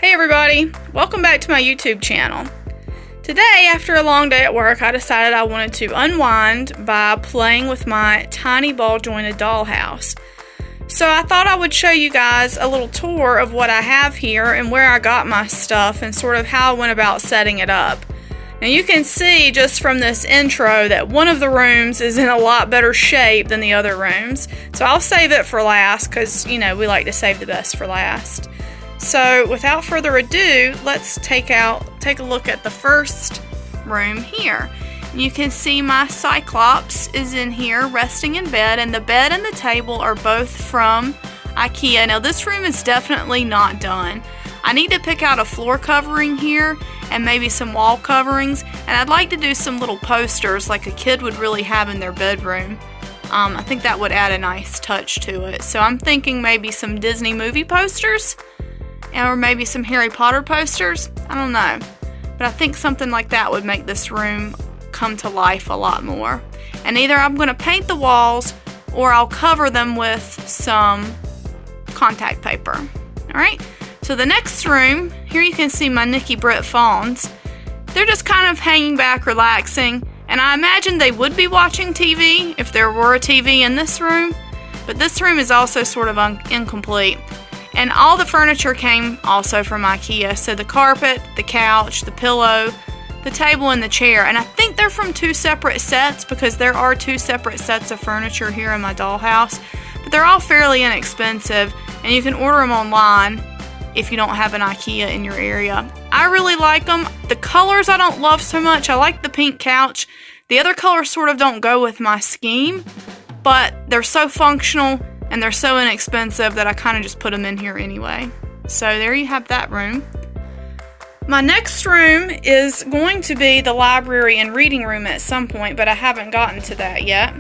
Hey everybody, welcome back to my YouTube channel. Today, after a long day at work, I decided I wanted to unwind by playing with my tiny ball jointed dollhouse. So I thought I would show you guys a little tour of what I have here and where I got my stuff and sort of how I went about setting it up. Now you can see just from this intro that one of the rooms is in a lot better shape than the other rooms. So I'll save it for last because, you know, we like to save the best for last. So without further ado, let's take a look at the first room here. You can see my Cyclops is in here resting in bed, and the bed and the table are both from Ikea. Now this room is definitely not done. I need to pick out a floor covering here and maybe some wall coverings, and I'd like to do some little posters like a kid would really have in their bedroom. I think that would add a nice touch to it. So I'm thinking maybe some Disney movie posters, or maybe some Harry Potter posters. I don't know, but I think something like that would make this room come to life a lot more. And either I'm going to paint the walls or I'll cover them with some contact paper. Alright, so the next room, here you can see my Nikki Britt fawns. They're just kind of hanging back, relaxing, and I imagine they would be watching TV if there were a TV in this room, but this room is also sort of incomplete. And all the furniture came also from Ikea, so the carpet, the couch, the pillow, the table, and the chair. And I think they're from two separate sets because there are two separate sets of furniture here in my dollhouse. But they're all fairly inexpensive, and you can order them online if you don't have an Ikea in your area. I really like them. The colors I don't love so much. I like the pink couch. The other colors sort of don't go with my scheme, but they're so functional and they're so inexpensive that I kind of just put them in here anyway. So there you have that room. My next room is going to be the library and reading room at some point, but I haven't gotten to that yet.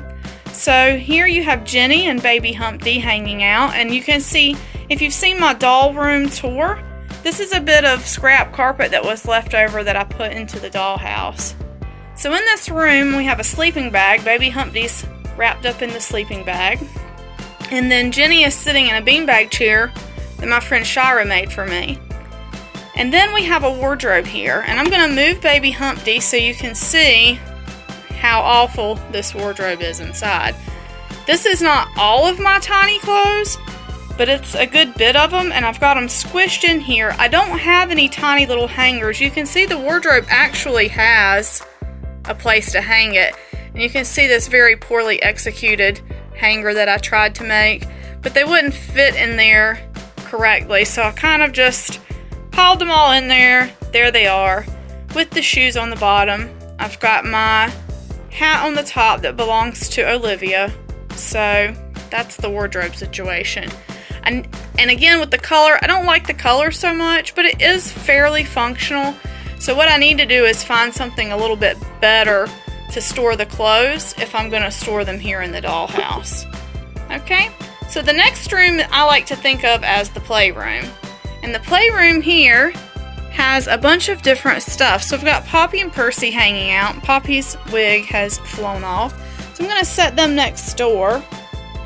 So here you have Jenny and baby Humpty hanging out, and you can see, if you've seen my doll room tour, this is a bit of scrap carpet that was left over that I put into the dollhouse. So in this room we have a sleeping bag. Baby Humpty's wrapped up in the sleeping bag. And then Jenny is sitting in a beanbag chair that my friend Shira made for me. And then we have a wardrobe here. And I'm going to move baby Humpty so you can see how awful this wardrobe is inside. This is not all of my tiny clothes, but it's a good bit of them, and I've got them squished in here. I don't have any tiny little hangers. You can see the wardrobe actually has a place to hang it. And you can see this very poorly executed hanger that I tried to make, but they wouldn't fit in there correctly, so I kind of just piled them all in there. There they are, with the shoes on the bottom. I've got my hat on the top that belongs to Olivia, so that's the wardrobe situation. And again, with the color, I don't like the color so much, but it is fairly functional. So what I need to do is find something a little bit better to store the clothes if I'm going to store them here in the dollhouse. Okay, so the next room I like to think of as the playroom. And the playroom here has a bunch of different stuff. So I've got Poppy and Percy hanging out. Poppy's wig has flown off. So I'm going to set them next door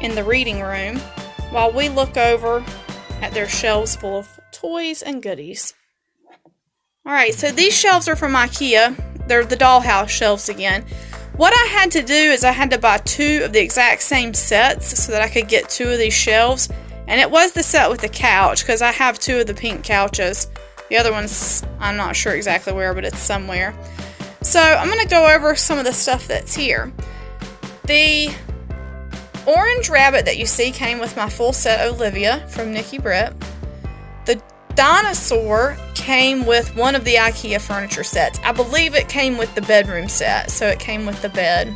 in the reading room while we look over at their shelves full of toys and goodies. Alright, so these shelves are from Ikea. They're the dollhouse shelves again. What I had to do is I had to buy two of the exact same sets so that I could get two of these shelves. And it was the set with the couch because I have two of the pink couches. The other one's, I'm not sure exactly where, but it's somewhere. So I'm going to go over some of the stuff that's here. The orange rabbit that you see came with my full set Olivia from Nikki Britt. The dinosaur came with one of the Ikea furniture sets. I believe it came with the bedroom set, so it came with the bed.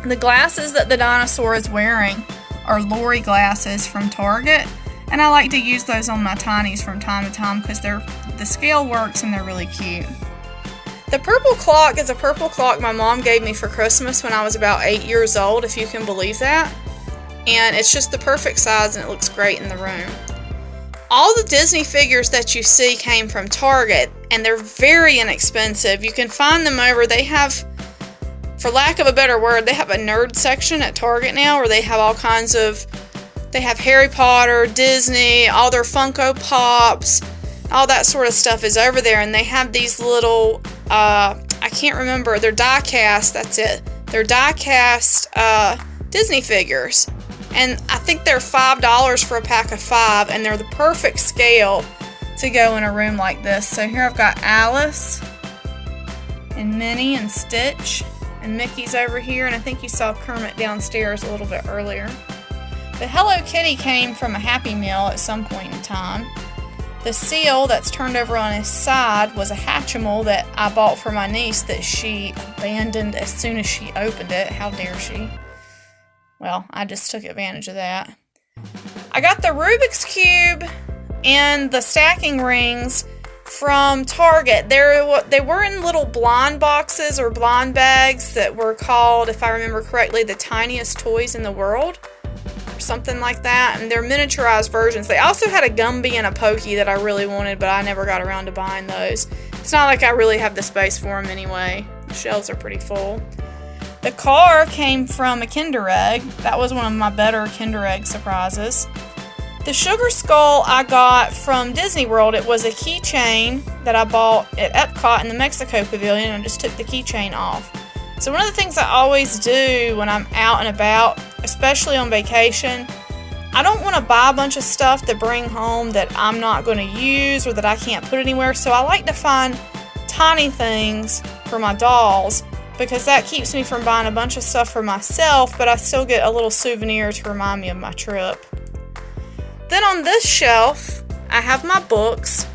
The glasses that the dinosaur is wearing are Lori glasses from Target, and I like to use those on my tinies from time to time because the scale works and they're really cute. The purple clock is a purple clock my mom gave me for Christmas when I was about 8 years old, if you can believe that. And it's just the perfect size and it looks great in the room. All the Disney figures that you see came from Target, and they're very inexpensive. You can find them they have, for lack of a better word, they have a nerd section at Target now where they have all kinds of, they have Harry Potter, Disney, all their Funko Pops, all that sort of stuff is over there. And they have these little, I can't remember, they're die cast, that's it. They're die cast Disney figures. And I think they're $5 for a pack of 5, and they're the perfect scale to go in a room like this. So here I've got Alice and Minnie and Stitch, and Mickey's over here, and I think you saw Kermit downstairs a little bit earlier. The Hello Kitty came from a Happy Meal at some point in time. The seal that's turned over on his side was a Hatchimal that I bought for my niece that she abandoned as soon as she opened it. How dare she? Well, I just took advantage of that. I got the Rubik's Cube and the stacking rings from Target. They were in little blind boxes or blind bags that were called, if I remember correctly, the tiniest toys in the world. Something like that, and they're miniaturized versions. They also had a Gumby and a Pokey that I really wanted, but I never got around to buying those. It's not like I really have the space for them anyway. The shelves are pretty full. The car came from a Kinder Egg. That was one of my better Kinder Egg surprises. The Sugar Skull I got from Disney World. It was a keychain that I bought at Epcot in the Mexico Pavilion, and I just took the keychain off. So one of the things I always do when I'm out and about, especially on vacation, I don't want to buy a bunch of stuff to bring home that I'm not going to use or that I can't put anywhere. So I like to find tiny things for my dolls because that keeps me from buying a bunch of stuff for myself, but I still get a little souvenir to remind me of my trip. Then on this shelf, I have my books,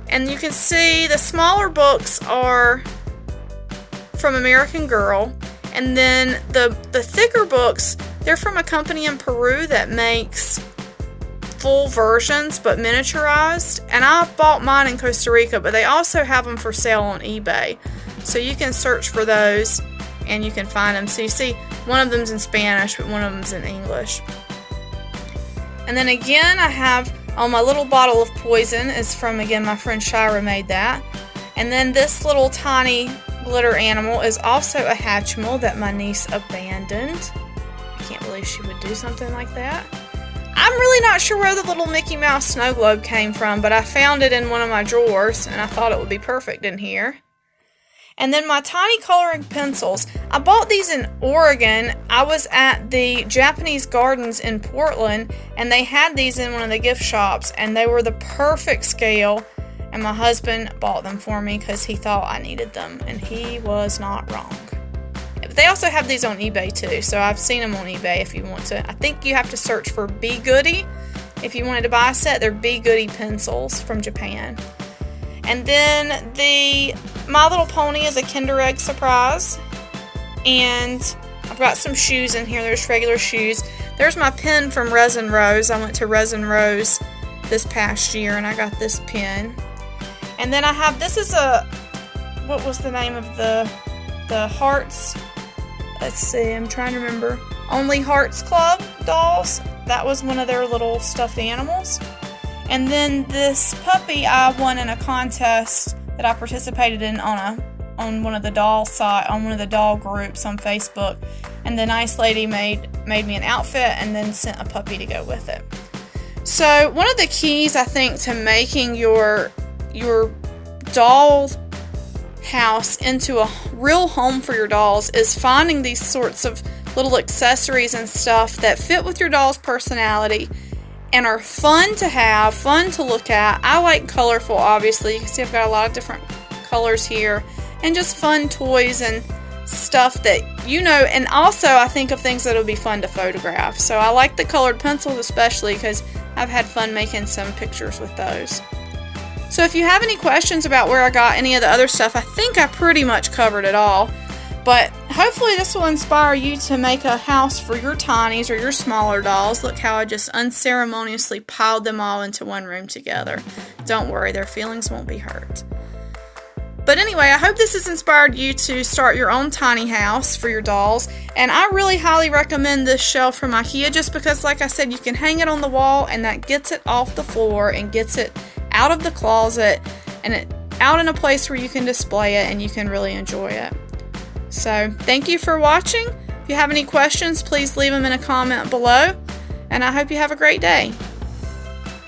and you can see the smaller books are from American Girl, and then the thicker books, they're from a company in Peru that makes full versions but miniaturized, and I've bought mine in Costa Rica, but they also have them for sale on eBay, so you can search for those and you can find them. So you see one of them's in Spanish but one of them's in English. And then again I have my little bottle of poison is from, again, my friend Shira made that. And then this little tiny glitter animal is also a Hatchimal that my niece abandoned. I can't believe she would do something like that. I'm really not sure where the little Mickey Mouse Snowglobe came from, but I found it in one of my drawers, and I thought it would be perfect in here. And then my tiny coloring pencils. I bought these in Oregon. I was at the Japanese Gardens in Portland, and they had these in one of the gift shops, and they were the perfect scale. And my husband bought them for me because he thought I needed them, and he was not wrong. But they also have these on eBay too, so I've seen them on eBay if you want to. I think you have to search for Be Goody. If you wanted to buy a set, they're Be Goody pencils from Japan. And then the My Little Pony is a Kinder Egg surprise. And I've got some shoes in here. There's regular shoes. There's my pen from Resin Rose. I went to Resin Rose this past year, and I got this pen. And then I have, this is what was the name of the Hearts? Let's see, I'm trying to remember. Only Hearts Club dolls. That was one of their little stuffed animals. And then this puppy I won in a contest that I participated in on one of the doll groups on Facebook. And the nice lady made me an outfit and then sent a puppy to go with it. So one of the keys, I think, to making your doll house into a real home for your dolls is finding these sorts of little accessories and stuff that fit with your doll's personality and are fun to have, fun to look at. I like colorful, obviously. You can see I've got a lot of different colors here, and just fun toys and stuff that, and also I think of things that would be fun to photograph. So I like the colored pencils especially because I've had fun making some pictures with those. So if you have any questions about where I got any of the other stuff, I think I pretty much covered it all. But hopefully this will inspire you to make a house for your tinies or your smaller dolls. Look how I just unceremoniously piled them all into one room together. Don't worry, their feelings won't be hurt. But anyway, I hope this has inspired you to start your own tiny house for your dolls. And I really highly recommend this shelf from Ikea just because, like I said, you can hang it on the wall and that gets it off the floor and gets it out of the closet and out in a place where you can display it and you can really enjoy it. So thank you for watching. If you have any questions, please leave them in a comment below. And I hope you have a great day.